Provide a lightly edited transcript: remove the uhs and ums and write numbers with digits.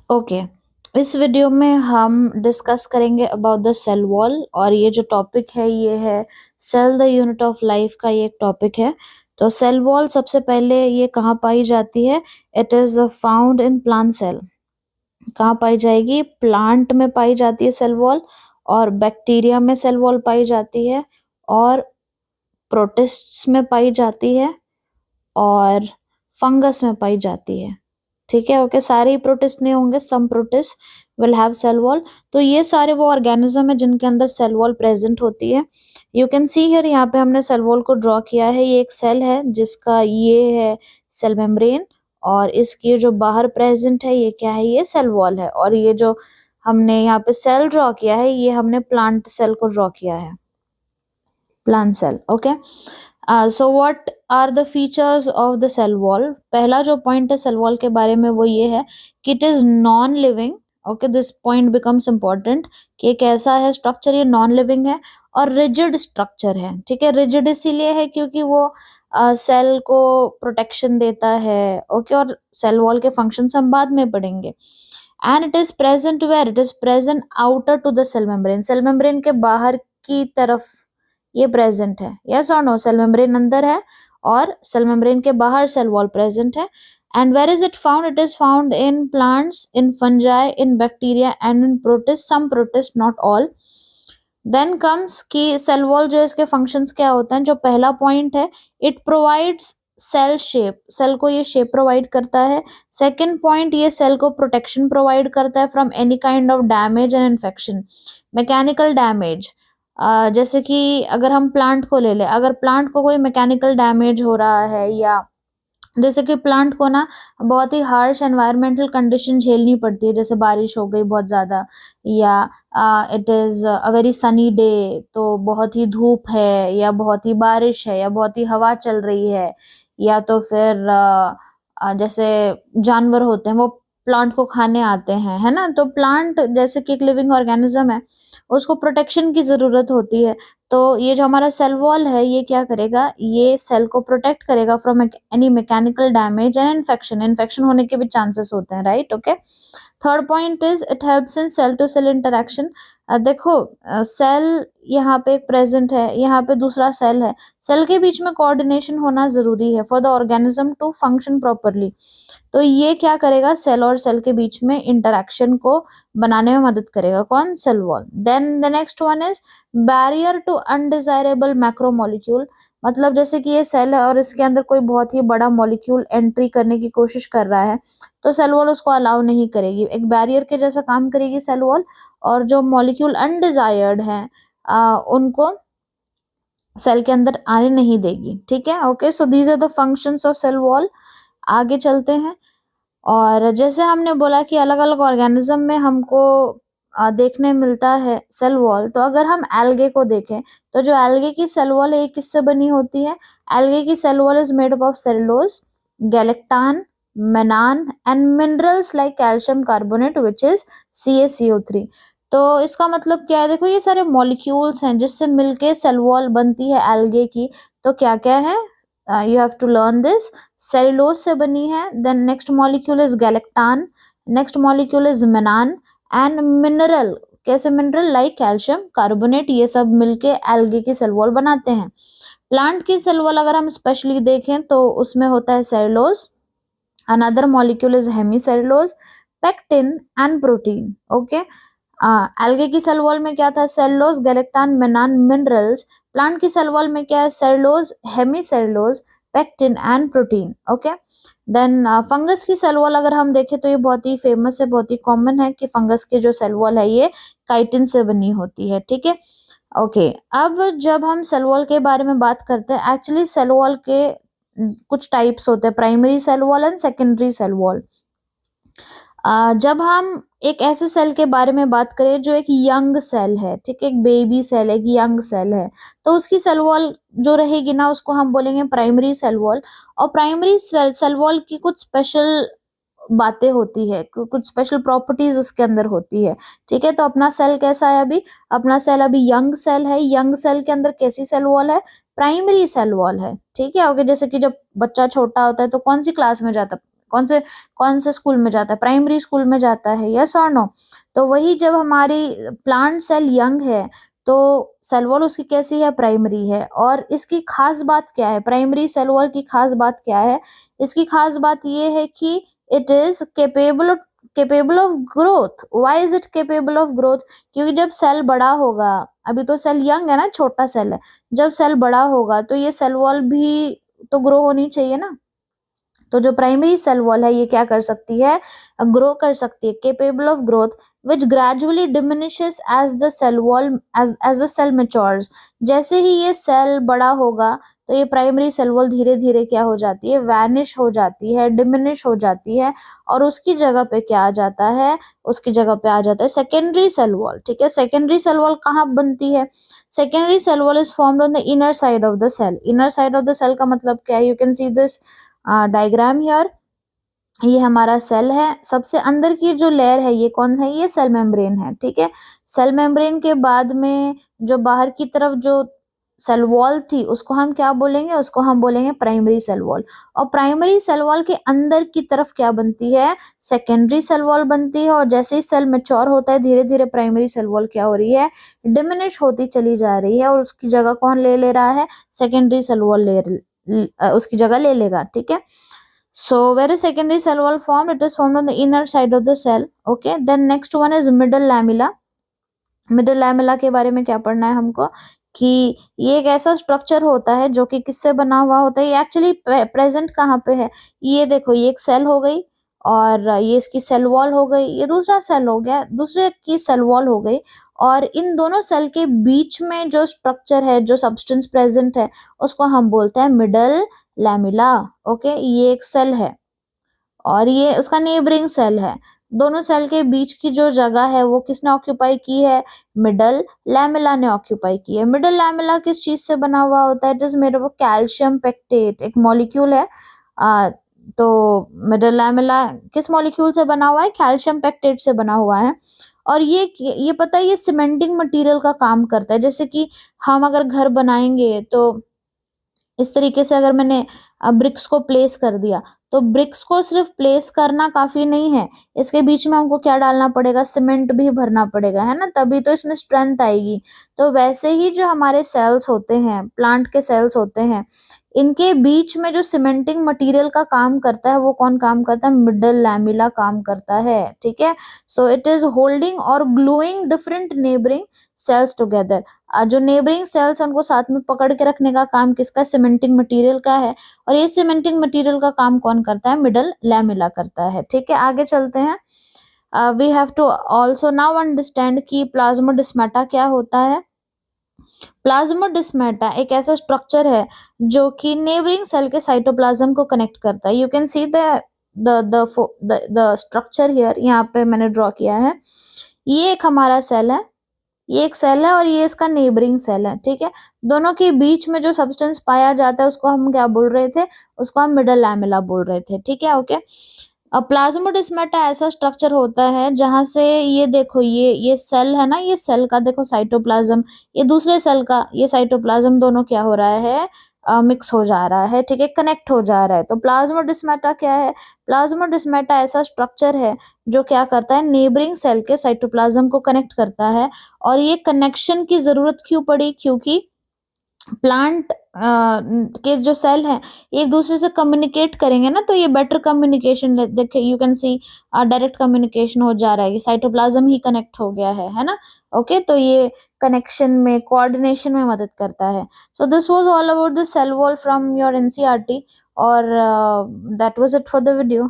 Okay. इस video में हम डिस्कस करेंगे अबाउट द सेल वॉल और ये जो टॉपिक है ये है cell the unit of life का ये एक टॉपिक है। तो सेल वॉल सबसे पहले ये कहाँ पाई जाती है? It is found in plant cell. कहाँ पाई जाएगी? प्लांट में पाई जाती है सेल वॉल, और बैक्टीरिया में सेल वॉल पाई जाती है, और प्रोटिस्ट्स में पाई जाती है, और फंगस में पाई जाती है। ठीक है, ओके। सारे ही प्रोटिस्ट नहीं होंगे, some protist will have cell wall. तो ये सारे वो ऑर्गेनिज्म है जिनके अंदर सेल वॉल प्रेजेंट होती है। यू कैन सी हियर, यहाँ पे हमने सेल वॉल को ड्रॉ किया है। ये एक सेल है जिसका ये है सेल मेम्ब्रेन, और इसकी जो बाहर प्रेजेंट है ये क्या है? ये सेल वॉल है। और ये जो हमने यहाँ पे सेल ड्रॉ किया है ये हमने प्लांट सेल को ड्रॉ किया है, plant cell. Okay. So what are the features of the cell wall? पहला जो पॉइंट है सेल वॉल के बारे में वो ये है कि it is non living. Okay, this point becomes important कि एक ऐसा है स्ट्रक्चर, ये नॉन लिविंग है और रिजिड स्ट्रक्चर है। ठीक है, रिजिड इसीलिए है क्योंकि वो सेल को प्रोटेक्शन देता है। ओके, और सेल वॉल के फंक्शन हम बाद में पढ़ेंगे। And it is present where? It is present outer to the cell membrane. Cell membrane के बाहर की तरफ ये प्रेजेंट है। यस और नो? सेल मेम्ब्रेन अंदर है और सेल मेम्ब्रेन के बाहर सेल वॉल प्रेजेंट है। And where is it found? It is found in plants, in fungi, in bacteria and in protist, some protist, not all. Then comes कि cell wall जो है इसके फंक्शंस क्या होते हैं। जो पहला पॉइंट है, it provides cell shape. Cell को ये शेप प्रोवाइड करता है। सेकेंड पॉइंट, ये सेल को प्रोटेक्शन प्रोवाइड करता है from any kind of damage and infection. Mechanical damage, जैसे कि अगर हम प्लांट को ले लें, अगर प्लांट को कोई मैकेनिकल डैमेज हो रहा है, या जैसे कि प्लांट को ना बहुत ही हार्श एनवायरमेंटल कंडीशन झेलनी पड़ती है, जैसे बारिश हो गई बहुत ज़्यादा, या it is a very sunny day, तो बहुत ही धूप है, या बहुत ही बारिश है, या बहुत ही हवा चल रही है, या तो फिर जैसे जानवर होते हैं वो प्लांट को खाने आते हैं, है ना? तो प्लांट जैसे कि एक लिविंग ऑर्गेनिज्म है, उसको प्रोटेक्शन की ज़रूरत होती है। तो ये जो हमारा सेल वॉल है ये क्या करेगा? ये सेल को प्रोटेक्ट करेगा from any mechanical damage and infection. Infection होने के भी चांसेस होते हैं, right? Okay. Third point is it helps in cell to cell interaction. देखो, सेल यहाँ पे प्रेजेंट है, यहाँ पे दूसरा सेल है। सेल के बीच में कोऑर्डिनेशन होना जरूरी है for the organism to function properly. तो ये क्या करेगा? सेल और सेल के बीच में इंटरेक्शन को बनाने में मदद करेगा। कौन? Cell wall. Then the next one is barrier to undesirable macromolecule. मतलब जैसे कि ये सेल है और इसके अंदर कोई बहुत ही बड़ा मॉलिक्यूल एंट्री करने की कोशिश कर रहा है, तो सेल वॉल उसको अलाउ नहीं करेगी। एक बैरियर के जैसा काम करेगी सेल वॉल, और जो मॉलिक्यूल अनडिजायर्ड हैं उनको सेल के अंदर आने नहीं देगी। ठीक है, okay. So these are the functions of cell wall. आगे चलते हैं। और जैसे हमने बोला कि अलग अलग ऑर्गेनिज्म में हमको देखने मिलता है सेल वॉल, तो अगर हम एल्गे को देखें तो जो एल्गे की सेल वॉल है ये किससे बनी होती है? एल्गे की cell wall is made up of cellulose, galactan, mannan and minerals like calcium carbonate which is CaCO3। तो इसका मतलब क्या है? देखो, ये सारे मॉलिक्यूल्स हैं जिससे मिलके सेल वॉल बनती है एल्गे की। तो क्या क्या है? You have to learn this. Cellulose से बनी है। Then next molecule is galactan, next molecule is mannan and mineral. कैसे मिनरल? Like calcium carbonate. ये सब मिलके एल्गे की सेल वॉल बनाते हैं। प्लांट की सेल वॉल अगर हम स्पेशली देखें तो उसमें होता है cellulose, another molecule is hemicellulose, pectin and protein. Okay. Algae की सेल वॉल में क्या था? Cellulose, galactan, mannan, minerals. Plant की सेल वॉल में क्या है? Cellulose, hemicellulose, pectin and protein. Okay. Then fungus की सेल वॉल अगर हम देखें तो ये बहुत ही फेमस है, बहुत ही कॉमन है कि फंगस की जो सेल वॉल है ये काइटिन से बनी होती है। ठीक है, ओके। अब जब हम सेल वॉल के बारे में बात करते हैं, एक्चुअली सेल वॉल के कुछ टाइप्स होते हैं, primary cell wall and secondary cell wall. जब हम एक ऐसे सेल के बारे में बात करें जो एक यंग सेल है, ठीक है, एक बेबी सेल है, एक यंग सेल है, तो उसकी सेल वॉल जो रहेगी ना उसको हम बोलेंगे प्राइमरी सेल वॉल। और प्राइमरी सेल वॉल की कुछ स्पेशल बातें होती है, कुछ स्पेशल प्रॉपर्टीज उसके अंदर होती है। ठीक है, तो अपना सेल कैसा है अभी? अपना सेल अभी यंग सेल है। यंग सेल के अंदर कैसी सेल वॉल है? प्राइमरी सेल वॉल है। ठीक है, ओके। जैसे कि जब बच्चा छोटा होता है तो कौन सी क्लास में जाता कौन से स्कूल में जाता है, प्राइमरी स्कूल में जाता है, यस और नो। तो वही जब हमारी प्लांट सेल यंग है तो सेल वॉल उसकी कैसी है, प्राइमरी है। और इसकी खास बात क्या है, प्राइमरी सेल वॉल की खास बात क्या है, इसकी खास बात ये है कि it is capable of growth. Why is it capable of growth? क्योंकि जब सेल बड़ा होगा, अभी तो सेल यंग है ना, छोटा सेल है, जब सेल बड़ा होगा तो ये सेल वॉल भी तो ग्रो होनी चाहिए ना। तो जो प्राइमरी सेल वॉल है ये क्या कर सकती है, ग्रो कर सकती है, capable of growth, which gradually diminishes as the cell wall as the cell matures. जैसे ही ये सेल बड़ा होगा तो ये प्राइमरी सेल वॉल धीरे धीरे क्या हो जाती है, वैनिश हो जाती है, डिमिनिश हो जाती है, और उसकी जगह पे क्या आ जाता है, उसकी जगह पे आ जाता है सेकेंडरी सेल वॉल। ठीक है, सेकेंडरी सेल वॉल कहाँ बनती है, secondary cell wall is formed on the inner side of the cell. Inner side of the cell का मतलब क्या है, you can see this diagram here. ये हमारा सेल है, सबसे अंदर की जो लेयर है ये कौन है, ये सेल मेम्ब्रेन है। ठीक है, सेल मेम्ब्रेन के बाद में जो बाहर की तरफ जो सेल वॉल थी उसको हम क्या बोलेंगे, उसको हम बोलेंगे प्राइमरी सेल वॉल। और प्राइमरी सेल वॉल के अंदर की तरफ क्या बनती है, सेकेंडरी सेल वॉल बनती है। और जैसे ही सेल मैच्योर होता है धीरे धीरे प्राइमरी सेल वॉल क्या हो रही है, डिमिनिश होती चली जा रही है, और उसकी जगह कौन ले ले रहा है, सेकेंडरी सेल वॉल उसकी जगह ले लेगा। ठीक है, so where is secondary cell wall formed? It is formed on the inner side of the cell. Okay, then next one is middle lamella. Middle lamella के बारे में क्या पढ़ना है हमको, कि ये एक ऐसा स्ट्रक्चर होता है जो कि किससे बना हुआ होता है, ये एक्चुअली प्रेजेंट कहाँ पे है, ये देखो, ये एक सेल हो गई और ये इसकी सेल वॉल हो गई, ये दूसरा सेल हो गया, दूसरे की सेल वॉल हो गई, और इन दोनों सेल के बीच में जो स्ट्रक्चर है, जो सब्सटेंस प्रेजेंट है, उसको हम बोलते हैं मिडल लैमेला। ओके, ये एक सेल है और ये उसका नेबरिंग सेल है। दोनों सेल के बीच की जो जगह है वो किसने ऑक्यूपाई की है, मिडल लैमेला ने ऑक्यूपाई की है। मिडल लैमेला किस चीज से बना हुआ होता है, it is made of calcium pectate, एक मॉलिक्यूल है। तो मिडल लैमेला किस मॉलिक्यूल से बना हुआ है, कैल्शियम पेक्टेट से बना हुआ है। और ये पता है, ये सीमेंटिंग मटेरियल का काम करता है। जैसे कि हम अगर घर बनाएंगे तो इस तरीके से अगर मैंने ब्रिक्स को प्लेस कर दिया, तो ब्रिक्स को सिर्फ प्लेस करना काफी नहीं है, इसके बीच में हमको क्या डालना पड़ेगा, सीमेंट भी भरना पड़ेगा, है ना, तभी तो इसमें स्ट्रेंथ आएगी। तो वैसे ही जो हमारे सेल्स होते हैं, प्लांट के सेल्स होते हैं, इनके बीच में जो सीमेंटिंग मटेरियल का काम करता है वो कौन काम करता है, मिडल लैमेला काम करता है। ठीक है, सो इट इज होल्डिंग और gluing different neighbouring cells together. जो नेबरिंग सेल्स उनको साथ में पकड़ के रखने का काम किसका, सीमेंटिंग मटेरियल का है। और ये सीमेंटिंग मटेरियल का काम कौन करता है, मिडल लैमेला करता है। ठीक है, आगे चलते हैं। We have to also now understand कि प्लाज्मोडेस्माटा क्या होता है। प्लाज्मोडेस्माटा एक ऐसा स्ट्रक्चर है जो कि नेबरिंग सेल के साइटोप्लाज्म को कनेक्ट करता है। You can see the structure here, यहाँ पे मैंने ड्रॉ किया है। ये एक हमारा सेल है, ये एक सेल है और ये इसका नेबरिंग सेल है। ठीक है, दोनों के बीच में जो सब्सटेंस पाया जाता है उसको हम क्या बोल रहे थे, उसको हम मिडल लैमेला बोल रहे थे। ठीक है, ओके। अब प्लाज्मोडेस्माटा ऐसा स्ट्रक्चर होता है जहां से ये देखो, ये सेल है ना, ये सेल का देखो साइटोप्लाज्म, ये दूसरे सेल का ये साइटोप्लाज्म, दोनों क्या हो रहा है, मिक्स हो जा रहा है। ठीक है, कनेक्ट हो जा रहा है। तो प्लाज्मोडेस्माटा क्या है, प्लाज्मोडेस्माटा ऐसा स्ट्रक्चर है जो क्या करता है, नेबरिंग सेल के साइटोप्लाज्म को कनेक्ट करता है। और ये कनेक्शन की जरूरत क्यों पड़ी, क्योंकि प्लांट के जो सेल हैं एक दूसरे से कम्युनिकेट करेंगे ना, तो ये बेटर कम्युनिकेशन, देखिए you can C direct communication हो जा रहा है, साइटोप्लाज्म ही कनेक्ट हो गया है ना। ओके, तो ये कनेक्शन में, कोऑर्डिनेशन में मदद करता है। So this was all about the cell wall from your NCERT, और that was it for the video.